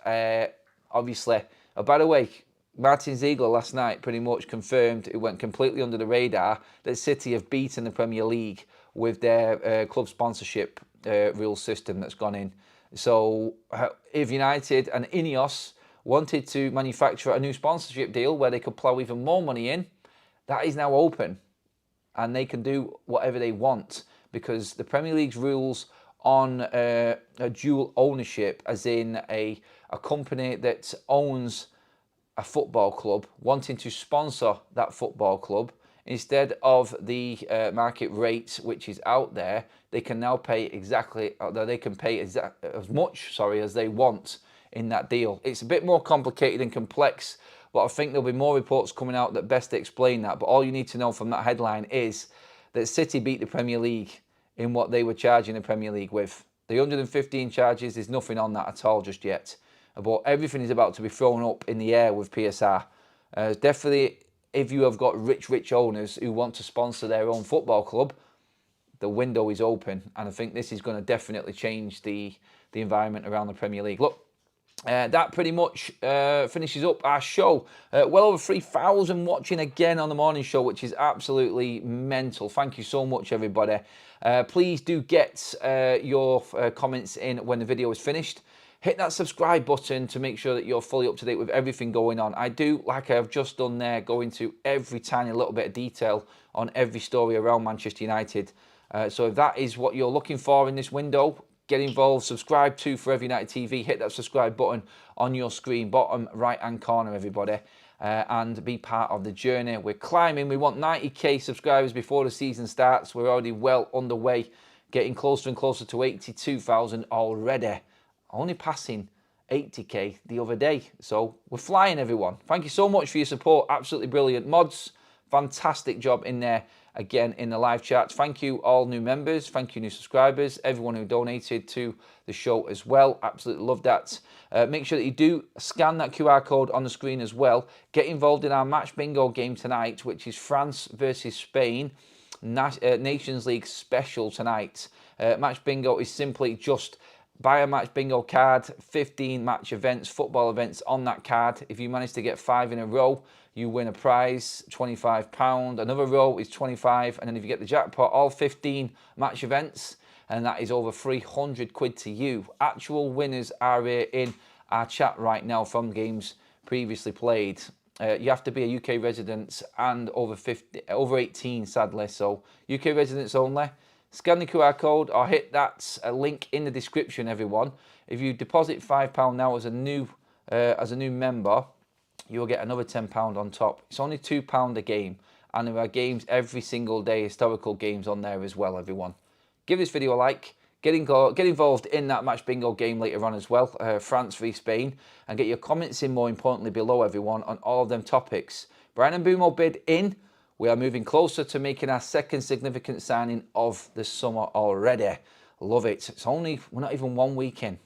obviously, by the way, Martin Ziegler last night pretty much confirmed, it went completely under the radar, that City have beaten the Premier League with their club sponsorship rule system that's gone in. So if United and Ineos wanted to manufacture a new sponsorship deal where they could plough even more money in, that is now open. And they can do whatever they want, because the Premier League's rules on a dual ownership, as in a company that owns a football club wanting to sponsor that football club, instead of the market rate which is out there, they can now pay exactly, they can pay as much, as they want in that deal. It's a bit more complicated and complex, but I think there'll be more reports coming out that best explain that. But all you need to know from that headline is that City beat the Premier League in what they were charging the Premier League with. The 115 charges, there's nothing on that at all just yet. But everything is about to be thrown up in the air with PSR. Definitely, if you have got rich owners who want to sponsor their own football club, the window is open. And I think this is going to definitely change the environment around the Premier League. Look, that pretty much finishes up our show. Well over 3,000 watching again on the morning show, which is absolutely mental. Thank you so much, everybody. Please do get your comments in when the video is finished. Hit that subscribe button to make sure that you're fully up to date with everything going on. I do, like I have just done there, go into every tiny little bit of detail on every story around Manchester United. So if that is what you're looking for in this window, get involved, subscribe to Forever United TV, hit that subscribe button on your screen, bottom right-hand corner, everybody, and be part of the journey. We're climbing. We want 90k subscribers before the season starts. We're already well underway getting closer and closer to 82,000 already. Only passing 80k the other day. So we're flying, everyone. Thank you so much for your support. Absolutely brilliant. Mods, fantastic job in there again in the live chat. Thank you all new members. Thank you new subscribers. Everyone who donated to the show as well. Absolutely love that. Make sure that you do scan that QR code on the screen as well. Get involved in our match bingo game tonight, which is France versus Spain. Nations League special tonight. Match bingo is simply just buy a match bingo card, 15 match events, football events on that card. If you manage to get 5 in a row, you win a prize, £25. Another row is 25, and then if you get the jackpot, all 15 match events, and that is over 300 quid to you. Actual winners are in our chat right now from games previously played. You have to be a UK resident and over 18, sadly. So UK residents only. Scan the QR code or hit that link in the description, everyone. If you deposit £5 now as a new member, you'll get another £10 on top. It's only £2 a game, and there are games every single day, historical games on there as well, everyone. Give this video a like. Get involved in that match bingo game later on as well, France v Spain, and get your comments in, more importantly, below, everyone, on all of them topics. Bryan Mbeumo bid in. We are moving closer to making our second significant signing of the summer already. Love it. We're not even 1 week in.